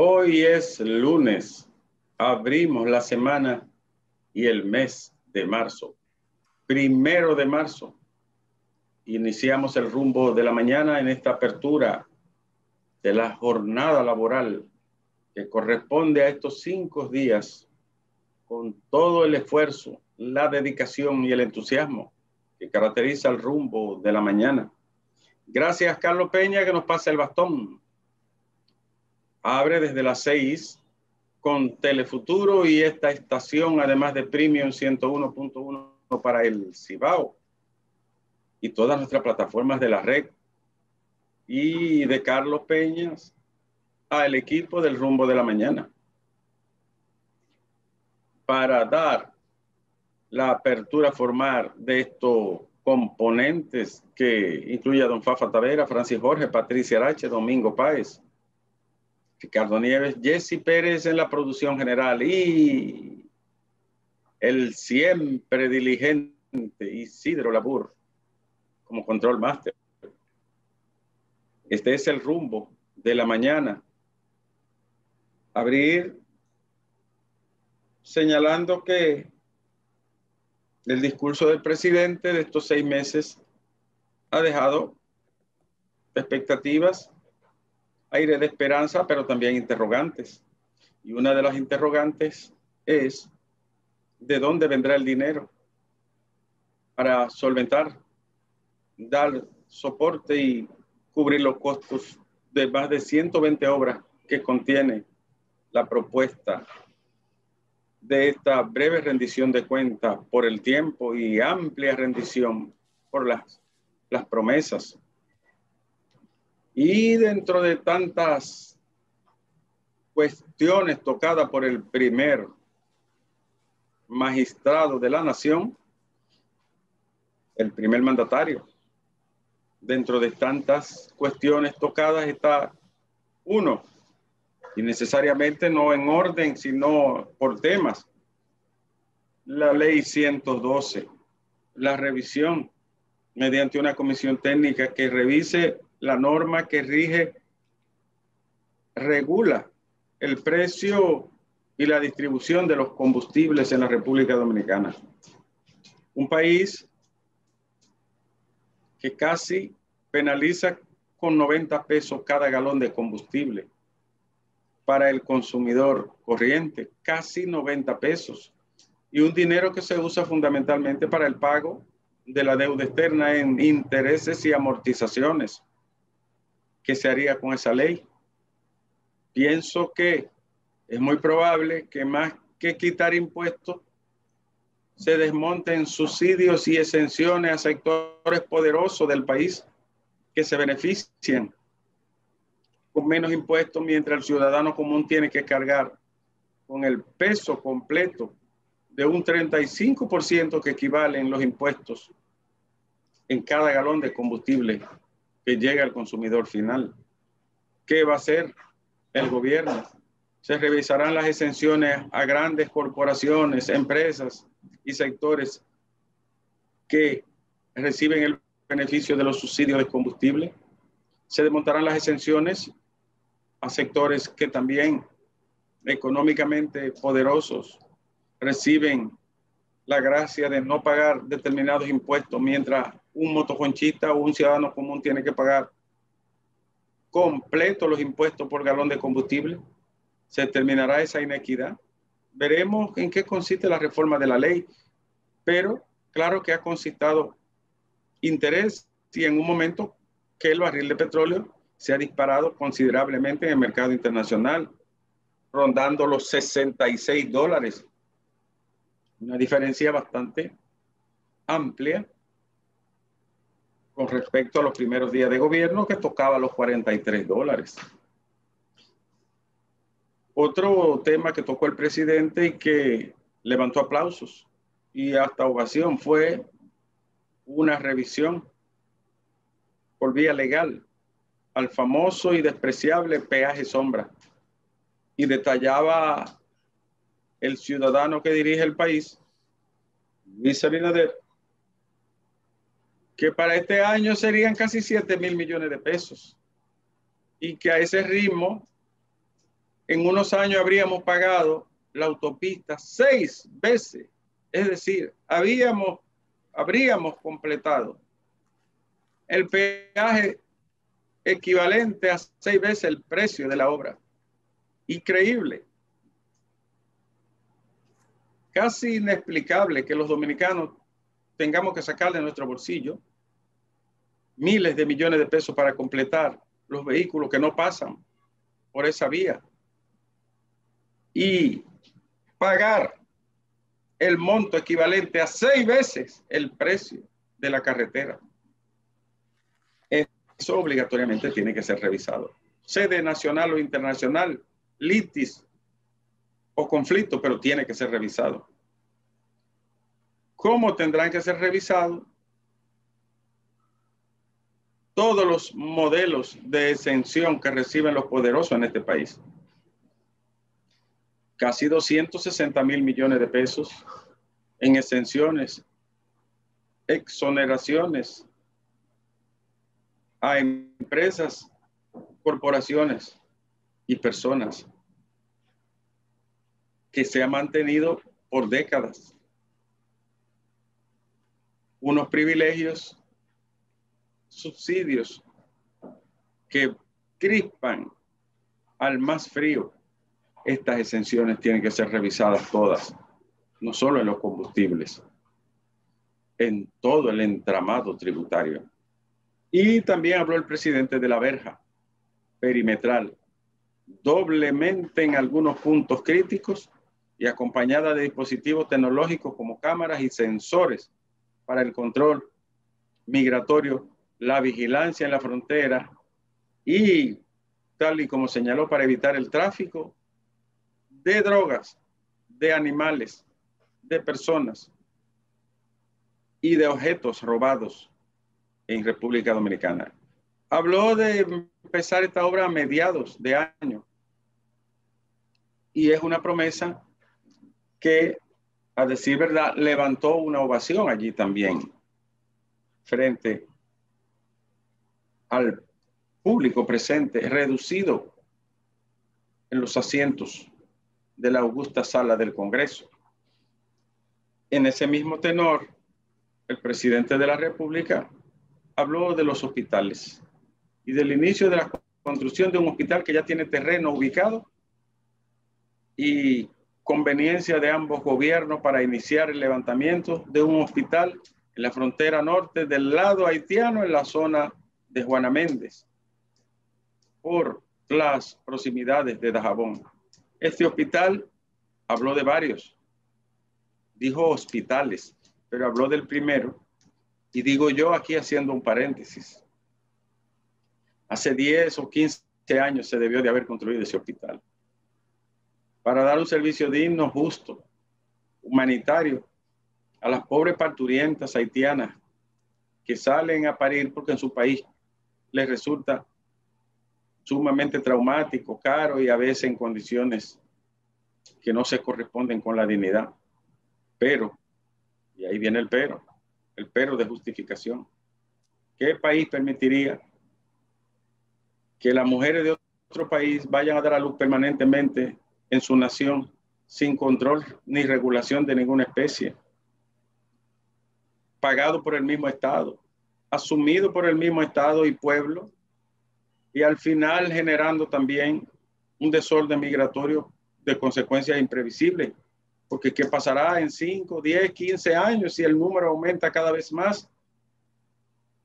Hoy es lunes, abrimos la semana y el mes de marzo. 1 de marzo, iniciamos el rumbo de la mañana en esta apertura de la jornada laboral que corresponde a estos 5 días con todo el esfuerzo, la dedicación y el entusiasmo que caracteriza el rumbo de la mañana. Gracias, Carlos Peña, que nos pasa el bastón. Abre desde las 6 con Telefuturo y esta estación, además de Premium 101.1 para el Cibao y todas nuestras plataformas de la red. Y de Carlos Peñas al equipo del rumbo de la mañana para dar la apertura formal de estos componentes que incluye a don Fafa Tavera, Francis Jorge, Patricia Arache, Domingo Páez, Ricardo Nieves, Jesse Pérez en la producción general y el siempre diligente Isidro Labur como control máster. Este es el rumbo de la mañana. Abrir señalando que el discurso del presidente de estos 6 meses ha dejado expectativas, aire de esperanza, pero también interrogantes. Y una de las interrogantes es ¿de dónde vendrá el dinero para solventar, dar soporte y cubrir los costos de más de 120 obras que contiene la propuesta de esta breve rendición de cuentas por el tiempo y amplia rendición por las promesas? Y dentro de tantas cuestiones tocadas por el primer magistrado de la nación, el primer mandatario, dentro de tantas cuestiones tocadas está uno, y necesariamente no en orden, sino por temas. La ley 112, la revisión mediante una comisión técnica que revise la norma que regula el precio y la distribución de los combustibles en la República Dominicana. Un país que casi penaliza con 90 pesos cada galón de combustible para el consumidor corriente, casi 90 pesos. Y un dinero que se usa fundamentalmente para el pago de la deuda externa en intereses y amortizaciones. ¿Qué se haría con esa ley? Pienso que es muy probable que más que quitar impuestos, se desmonten subsidios y exenciones a sectores poderosos del país que se benefician con menos impuestos, mientras el ciudadano común tiene que cargar con el peso completo de un 35% que equivalen los impuestos en cada galón de combustible que llega al consumidor final. ¿Qué va a hacer el gobierno? Se revisarán las exenciones a grandes corporaciones, empresas y sectores que reciben el beneficio de los subsidios de combustible. Se desmontarán las exenciones a sectores que también económicamente poderosos reciben la gracia de no pagar determinados impuestos, mientras un motoconchista o un ciudadano común tiene que pagar completo los impuestos por galón de combustible. ¿Se terminará esa inequidad? Veremos en qué consiste la reforma de la ley, pero claro que ha concitado interés y en un momento que el barril de petróleo se ha disparado considerablemente en el mercado internacional, rondando los $66. Una diferencia bastante amplia con respecto a los primeros días de gobierno, que tocaba los $43. Otro tema que tocó el presidente y que levantó aplausos y hasta ovación fue una revisión por vía legal al famoso y despreciable peaje sombra, y detallaba el ciudadano que dirige el país, Luis Abinader, que para este año serían casi 7,000 millones de pesos y que a ese ritmo en unos años habríamos pagado la autopista 6 veces. Es decir, habríamos completado el peaje equivalente a 6 veces el precio de la obra. Increíble. Casi inexplicable que los dominicanos tengamos que sacar de nuestro bolsillo miles de millones de pesos para completar los vehículos que no pasan por esa vía y pagar el monto equivalente a 6 veces el precio de la carretera. Eso obligatoriamente tiene que ser revisado. Sede nacional o internacional, litis o conflicto, pero tiene que ser revisado. ¿Cómo tendrán que ser revisados? Todos los modelos de exención que reciben los poderosos en este país. Casi 260,000 millones de pesos en exenciones, exoneraciones a empresas, corporaciones y personas que se ha mantenido por décadas. Unos privilegios, subsidios que crispan al más frío. Estas exenciones tienen que ser revisadas todas, no solo en los combustibles, en todo el entramado tributario. Y también habló el presidente de la verja perimetral, doblemente en algunos puntos críticos y acompañada de dispositivos tecnológicos como cámaras y sensores para el control migratorio, la vigilancia en la frontera y, tal y como señaló, para evitar el tráfico de drogas, de animales, de personas y de objetos robados en República Dominicana. Habló de empezar esta obra a mediados de año y es una promesa que, a decir verdad, levantó una ovación allí también frente al público presente, reducido en los asientos de la augusta sala del Congreso. En ese mismo tenor, el presidente de la República habló de los hospitales y del inicio de la construcción de un hospital que ya tiene terreno ubicado y conveniencia de ambos gobiernos para iniciar el levantamiento de un hospital en la frontera norte del lado haitiano, en la zona de Juana Méndez, por las proximidades de Dajabón. Este hospital, habló de varios, dijo hospitales, pero habló del primero, y digo yo aquí haciendo un paréntesis. Hace 10 o 15 años se debió de haber construido ese hospital para dar un servicio digno, justo, humanitario a las pobres parturientas haitianas que salen a parir porque en su país les resulta sumamente traumático, caro y a veces en condiciones que no se corresponden con la dignidad. Pero, y ahí viene el pero de justificación. ¿Qué país permitiría que las mujeres de otro país vayan a dar a luz permanentemente en su nación sin control ni regulación de ninguna especie? Pagado por el mismo Estado, asumido por el mismo Estado y pueblo, y al final generando también un desorden migratorio de consecuencias imprevisibles, porque ¿qué pasará en 5, 10, 15 años si el número aumenta cada vez más?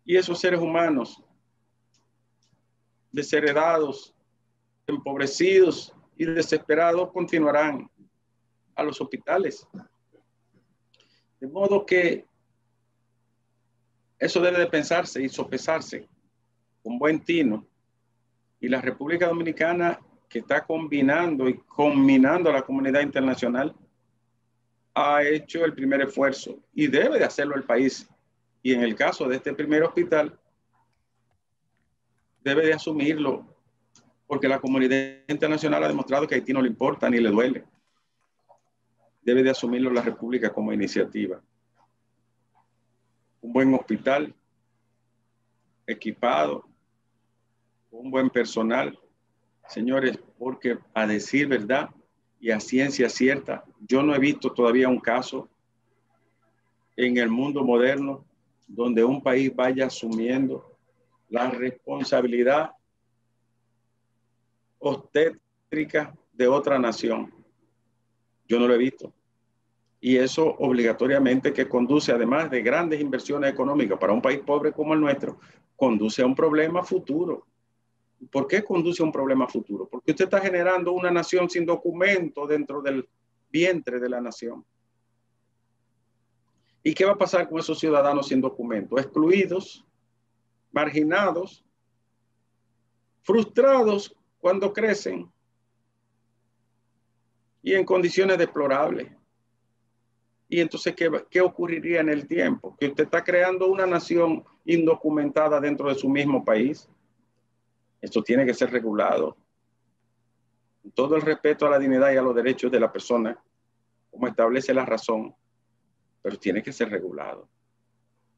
Y esos seres humanos desheredados, empobrecidos y desesperados continuarán a los hospitales. De modo que eso debe de pensarse y sopesarse con buen tino. Y la República Dominicana, que está combinando y combinando a la comunidad internacional, ha hecho el primer esfuerzo y debe de hacerlo el país. Y en el caso de este primer hospital, debe de asumirlo, porque la comunidad internacional ha demostrado que a Haití no le importa ni le duele. Debe de asumirlo la República como iniciativa. Un buen hospital, equipado, un buen personal, señores, porque a decir verdad y a ciencia cierta, yo no he visto todavía un caso en el mundo moderno donde un país vaya asumiendo la responsabilidad obstétrica de otra nación. Yo no lo he visto. Y eso obligatoriamente que conduce, además de grandes inversiones económicas para un país pobre como el nuestro, conduce a un problema futuro. ¿Por qué conduce a un problema futuro? Porque usted está generando una nación sin documento dentro del vientre de la nación. ¿Y qué va a pasar con esos ciudadanos sin documento? Excluidos, marginados, frustrados cuando crecen y en condiciones deplorables. Y entonces, ¿qué ocurriría en el tiempo? Que usted está creando una nación indocumentada dentro de su mismo país. Esto tiene que ser regulado. Todo el respeto a la dignidad y a los derechos de la persona, como establece la razón, pero tiene que ser regulado.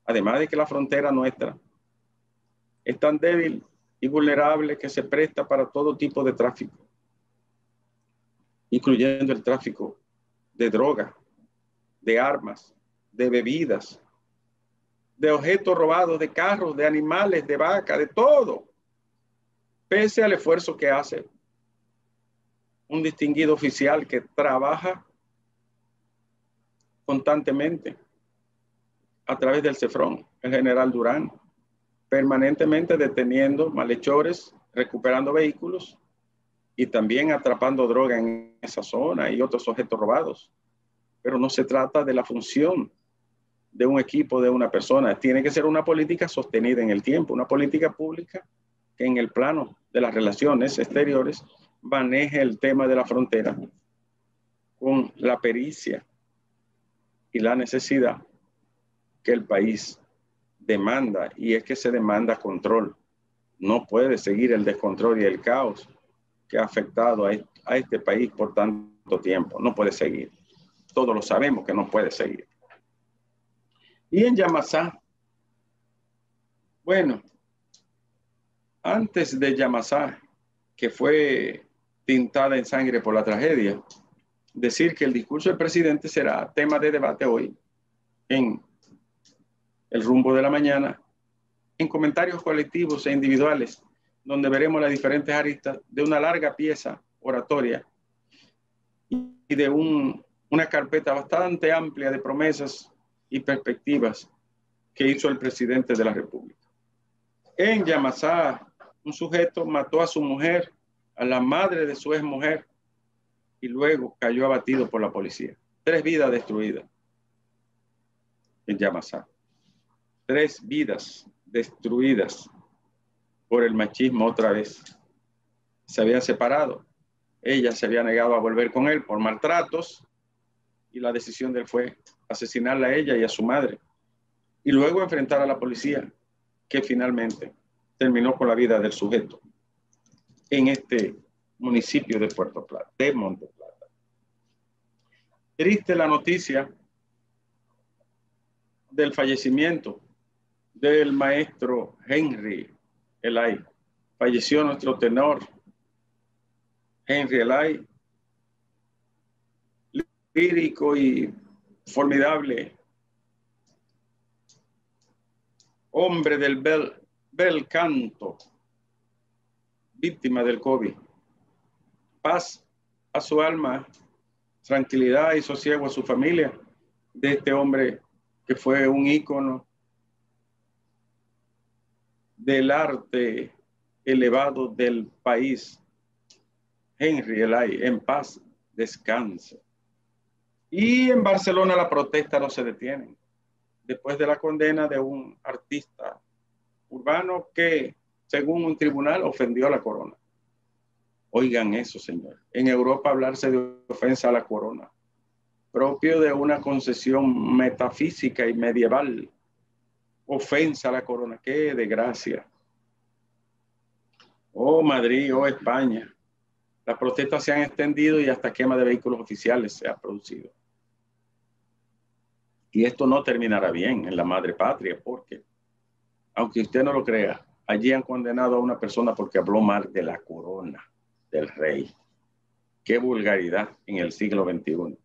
Además de que la frontera nuestra es tan débil y vulnerable que se presta para todo tipo de tráfico, incluyendo el tráfico de drogas, de armas, de bebidas, de objetos robados, de carros, de animales, de vaca, de todo. Pese al esfuerzo que hace un distinguido oficial que trabaja constantemente a través del CEFRON, el general Durán, permanentemente deteniendo malhechores, recuperando vehículos y también atrapando droga en esa zona y otros objetos robados. Pero no se trata de la función de un equipo, de una persona. Tiene que ser una política sostenida en el tiempo, una política pública que en el plano de las relaciones exteriores maneje el tema de la frontera con la pericia y la necesidad que el país demanda, y es que se demanda control. No puede seguir el descontrol y el caos que ha afectado a este país por tanto tiempo. No puede seguir. Todos lo sabemos que no puede seguir. Y en Yamasá, bueno, antes de Yamasá, que fue tintada en sangre por la tragedia, decir que el discurso del presidente será tema de debate hoy en el rumbo de la mañana, en comentarios colectivos e individuales, donde veremos las diferentes aristas de una larga pieza oratoria y de una carpeta bastante amplia de promesas y perspectivas que hizo el presidente de la República. En Yamasá, un sujeto mató a su mujer, a la madre de su exmujer, y luego cayó abatido por la policía. 3 vidas destruidas en Yamasá. 3 vidas destruidas por el machismo otra vez. Se habían separado. Ella se había negado a volver con él por maltratos y la decisión de él fue asesinarla a ella y a su madre y luego enfrentar a la policía, que finalmente terminó con la vida del sujeto en este municipio de Puerto Plata, de Monte Plata. Triste la noticia del fallecimiento del maestro Henry Elay. Falleció nuestro tenor Henry Elay, lírico y formidable hombre del bel canto, víctima del COVID. Paz a su alma, tranquilidad y sosiego a su familia, de este hombre que fue un ícono del arte elevado del país. Henry Elay, en paz, descanse. Y en Barcelona la protesta no se detiene. Después de la condena de un artista urbano que, según un tribunal, ofendió a la corona. Oigan eso, señor. En Europa hablarse de ofensa a la corona, propio de una concesión metafísica y medieval. Ofensa a la corona. ¡Qué desgracia! Oh Madrid, oh España. Las protestas se han extendido y hasta quema de vehículos oficiales se ha producido. Y esto no terminará bien en la madre patria, porque, aunque usted no lo crea, allí han condenado a una persona porque habló mal de la corona. del rey. Qué vulgaridad en el siglo XXI.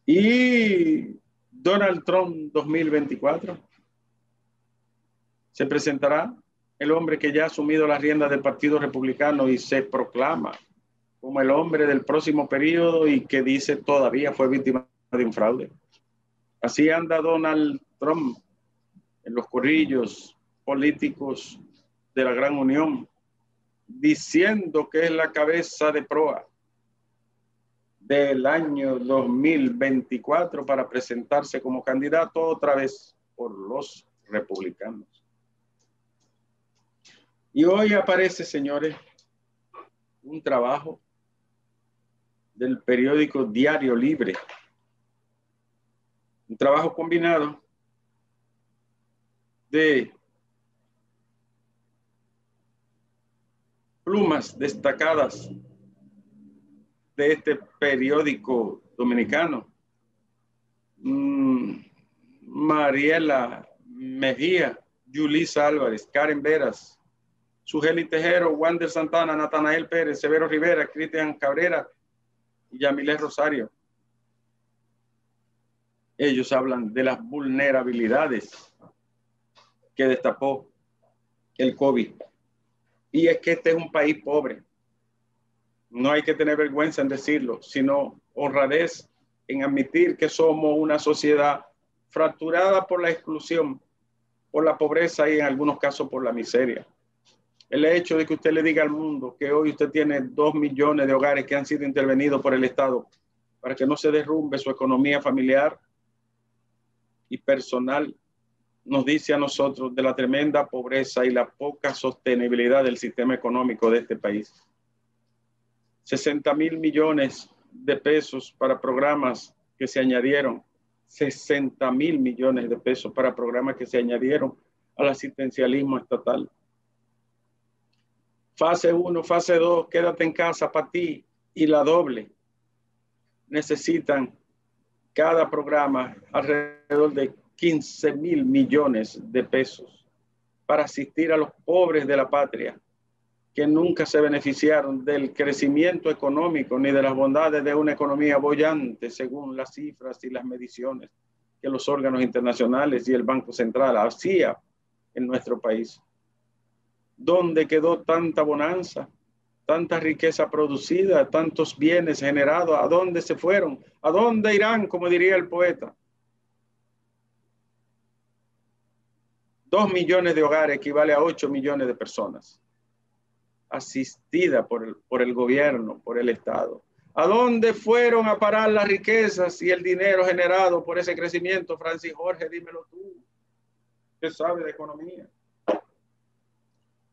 Y Donald Trump 2024. Se presentará el hombre que ya ha asumido las riendas del Partido Republicano y se proclama como el hombre del próximo periodo y que dice todavía fue víctima de un fraude. Así anda Donald Trump en los corrillos políticos de la Gran Unión, diciendo que es la cabeza de proa del año 2024 para presentarse como candidato otra vez por los republicanos. Y hoy aparece, señores, un trabajo del periódico Diario Libre, un trabajo combinado de plumas destacadas de este periódico dominicano. Mariela Mejía, Yulisa Álvarez, Karen Veras, Sugeli Tejero, Wander Santana, Natanael Pérez, Severo Rivera, Cristian Cabrera y Yamilés Rosario. Ellos hablan de las vulnerabilidades que destapó el COVID. Y es que este es un país pobre. No hay que tener vergüenza en decirlo, sino honradez en admitir que somos una sociedad fracturada por la exclusión, por la pobreza y en algunos casos por la miseria. El hecho de que usted le diga al mundo que hoy usted tiene 2 millones de hogares que han sido intervenidos por el Estado para que no se derrumbe su economía familiar y personal, nos dice a nosotros de la tremenda pobreza y la poca sostenibilidad del sistema económico de este país. 60,000 millones de pesos para programas que se añadieron, 60,000 millones de pesos para programas que se añadieron al asistencialismo estatal. Fase 1, fase 2, quédate en casa para ti y la doble. Necesitan cada programa alrededor de 15,000 millones de pesos para asistir a los pobres de la patria que nunca se beneficiaron del crecimiento económico ni de las bondades de una economía boyante según las cifras y las mediciones que los órganos internacionales y el Banco Central hacía en nuestro país. ¿Dónde quedó tanta bonanza, tanta riqueza producida, tantos bienes generados? ¿A dónde se fueron? ¿A dónde irán, como diría el poeta? 2 millones de hogares equivale a 8 millones de personas asistidas por el gobierno, por el Estado. ¿A dónde fueron a parar las riquezas y el dinero generado por ese crecimiento? Francis Jorge, dímelo tú, que sabe de economía.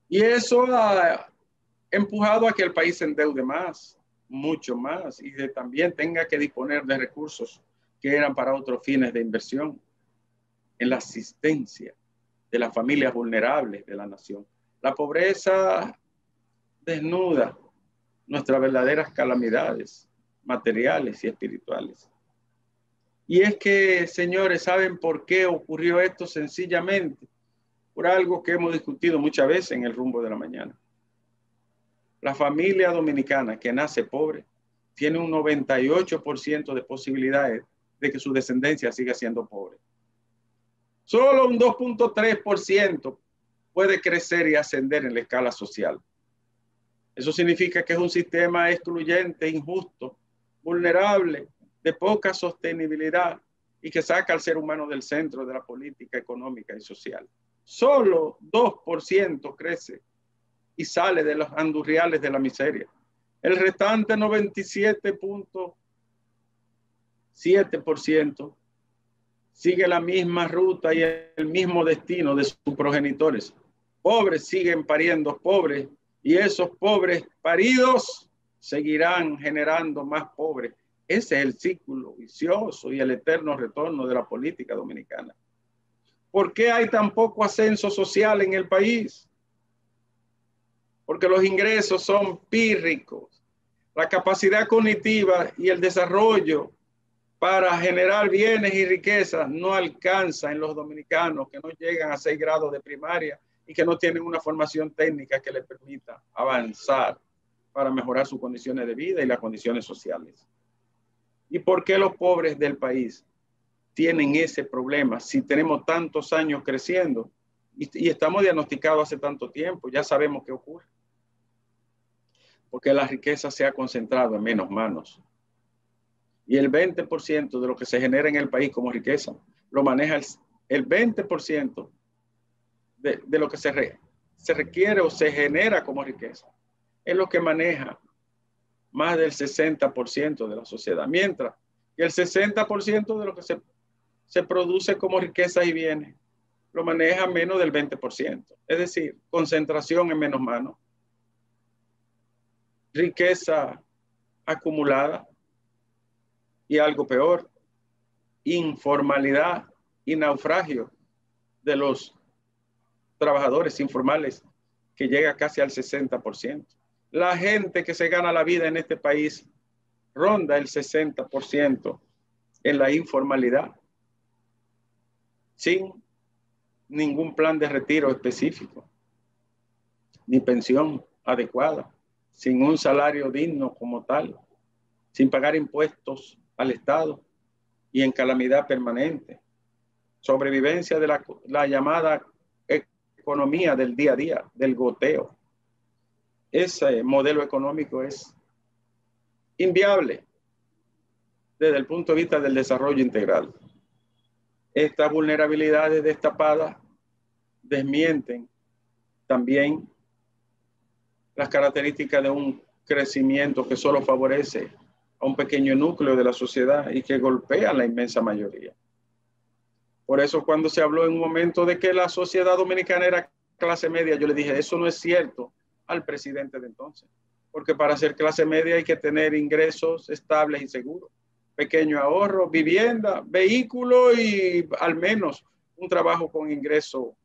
Y eso ha empujado a que el país se endeude más, mucho más, y que también tenga que disponer de recursos que eran para otros fines de inversión en la asistencia de las familias vulnerables de la nación. La pobreza desnuda nuestras verdaderas calamidades materiales y espirituales. Y es que, señores, ¿saben por qué ocurrió esto? Sencillamente por algo que hemos discutido muchas veces en el rumbo de la mañana. La familia dominicana que nace pobre tiene un 98% de posibilidades de que su descendencia siga siendo pobre. Solo un 2.3% puede crecer y ascender en la escala social. Eso significa que es un sistema excluyente, injusto, vulnerable, de poca sostenibilidad y que saca al ser humano del centro de la política económica y social. Solo 2% crece y sale de los andurriales de la miseria. El restante 97.7% sigue la misma ruta y el mismo destino de sus progenitores. Pobres siguen pariendo pobres y esos pobres paridos seguirán generando más pobres. Ese es el círculo vicioso y el eterno retorno de la política dominicana. ¿Por qué hay tan poco ascenso social en el país? Porque los ingresos son pírricos. La capacidad cognitiva y el desarrollo para generar bienes y riquezas no alcanza en los dominicanos que no llegan a 6 grados de primaria y que no tienen una formación técnica que les permita avanzar para mejorar sus condiciones de vida y las condiciones sociales. ¿Y por qué los pobres del país tienen ese problema si tenemos tantos años creciendo y estamos diagnosticados hace tanto tiempo? Ya sabemos qué ocurre. Porque la riqueza se ha concentrado en menos manos. Y el 20% de lo que se genera en el país como riqueza lo maneja el 20% de lo que se requiere o se genera como riqueza. Es lo que maneja más del 60% de la sociedad. Mientras que el 60% de lo que se produce como riqueza y bienes lo maneja menos del 20%. Es decir, concentración en menos manos. Riqueza acumulada y algo peor, informalidad y naufragio de los trabajadores informales que llega casi al 60%. La gente que se gana la vida en este país ronda el 60% en la informalidad, sin ningún plan de retiro específico, ni pensión adecuada, sin un salario digno como tal, sin pagar impuestos al Estado y en calamidad permanente. Sobrevivencia de la llamada economía del día a día, del goteo. Ese modelo económico es inviable desde el punto de vista del desarrollo integral. Estas vulnerabilidades destapadas desmienten también las características de un crecimiento que solo favorece a un pequeño núcleo de la sociedad y que golpea a la inmensa mayoría. Por eso cuando se habló en un momento de que la sociedad dominicana era clase media, yo le dije, eso no es cierto al presidente de entonces, porque para ser clase media hay que tener ingresos estables y seguros, pequeño ahorro, vivienda, vehículo y al menos un trabajo con ingreso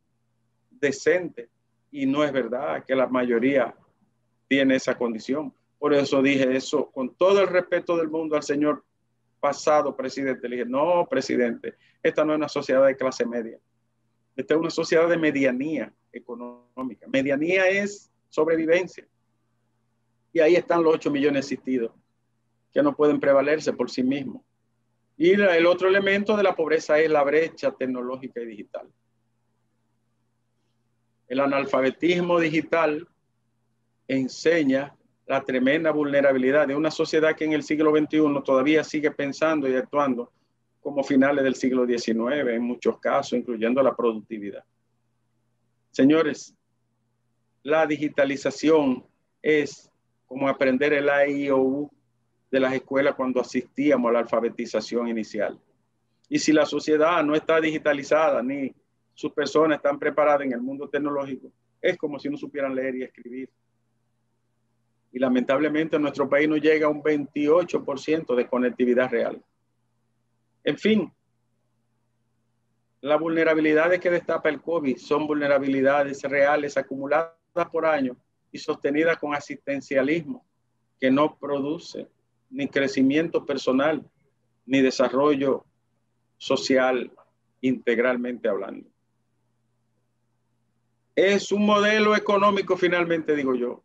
decente. Y no es verdad que la mayoría tiene esa condición. Por eso dije eso con todo el respeto del mundo al señor pasado presidente. Le dije, no, presidente, esta no es una sociedad de clase media. Esta es una sociedad de medianía económica. Medianía es sobrevivencia. Y ahí están los 8 millones asistidos que no pueden prevalerse por sí mismos. Y el otro elemento de la pobreza es la brecha tecnológica y digital. El analfabetismo digital enseña la tremenda vulnerabilidad de una sociedad que en el siglo XXI todavía sigue pensando y actuando como finales del siglo XIX, en muchos casos, incluyendo la productividad. Señores, la digitalización es como aprender el A, I, O, U de las escuelas cuando asistíamos a la alfabetización inicial. Y si la sociedad no está digitalizada, ni sus personas están preparadas en el mundo tecnológico, es como si no supieran leer y escribir. Y lamentablemente en nuestro país no llega a un 28% de conectividad real. En fin, las vulnerabilidades que destapa el COVID son vulnerabilidades reales acumuladas por años y sostenidas con asistencialismo que no produce ni crecimiento personal ni desarrollo social integralmente hablando. Es un modelo económico, finalmente digo yo,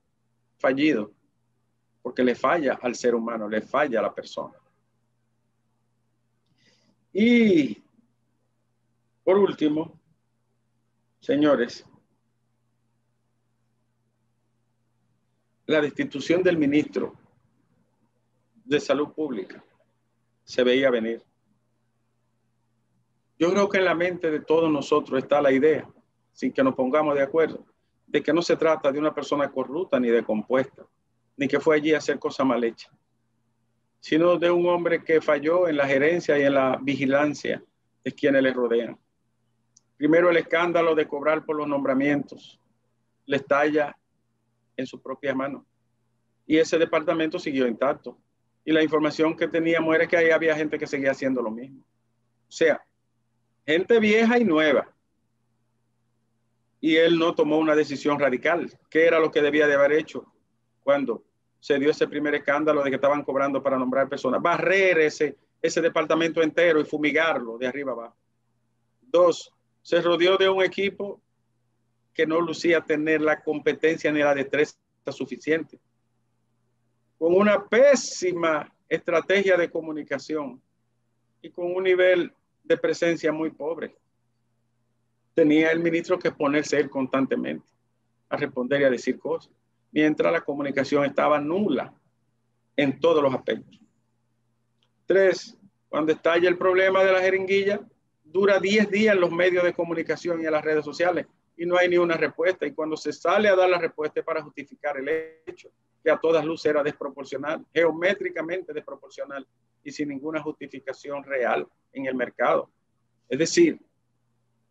fallido, porque le falla al ser humano, le falla a la persona. Y por último, señores, la destitución del ministro de Salud Pública se veía venir. Yo creo que en la mente de todos nosotros está la idea, sin que nos pongamos de acuerdo, de que no se trata de una persona corrupta ni de compuesta, ni que fue allí a hacer cosas mal hechas, sino de un hombre que falló en la gerencia y en la vigilancia de quienes le rodean. Primero, el escándalo de cobrar por los nombramientos le estalla en sus propias manos. Y ese departamento siguió intacto. Y la información que teníamos era que ahí había gente que seguía haciendo lo mismo. O sea, gente vieja y nueva. Y él no tomó una decisión radical. ¿Qué era lo que debía de haber hecho cuando se dio ese primer escándalo de que estaban cobrando para nombrar personas? Barrer ese departamento entero y fumigarlo de arriba abajo. 2, se rodeó de un equipo que no lucía tener la competencia ni la destreza suficiente con una pésima estrategia de comunicación y con un nivel de presencia muy pobre. Tenía el ministro que ponerse él constantemente a responder y a decir cosas, mientras la comunicación estaba nula en todos los aspectos. 3, cuando estalla el problema de la jeringuilla, dura 10 días en los medios de comunicación y en las redes sociales y no hay ni una respuesta. Y cuando se sale a dar la respuesta es para justificar el hecho, que a todas luces era desproporcional, geométricamente desproporcional y sin ninguna justificación real en el mercado. Es decir,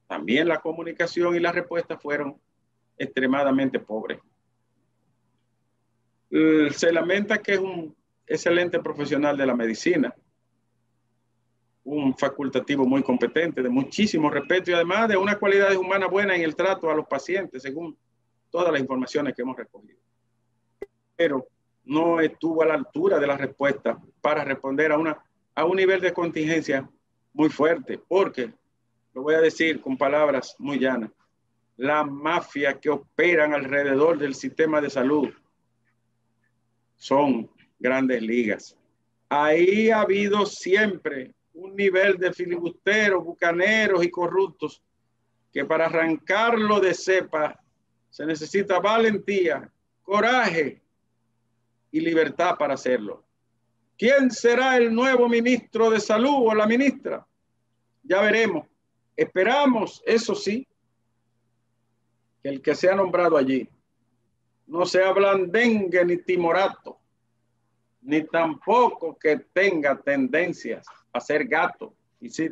también la comunicación y la respuesta fueron extremadamente pobres. Se lamenta que es un excelente profesional de la medicina, un facultativo muy competente, de muchísimo respeto y además de una cualidad humana buena en el trato a los pacientes, según todas las informaciones que hemos recogido. Pero no estuvo a la altura de la respuesta para responder a un nivel de contingencia muy fuerte, porque, lo voy a decir con palabras muy llanas, la mafia que operan alrededor del sistema de salud son grandes ligas. Ahí ha habido siempre un nivel de filibusteros, bucaneros y corruptos que para arrancarlo de cepa se necesita valentía, coraje y libertad para hacerlo. ¿Quién será el nuevo ministro de Salud o la ministra? Ya veremos. Esperamos, eso sí, que el que sea nombrado allí no sea blandengue ni timorato, ni tampoco que tenga tendencias a ser gato y sí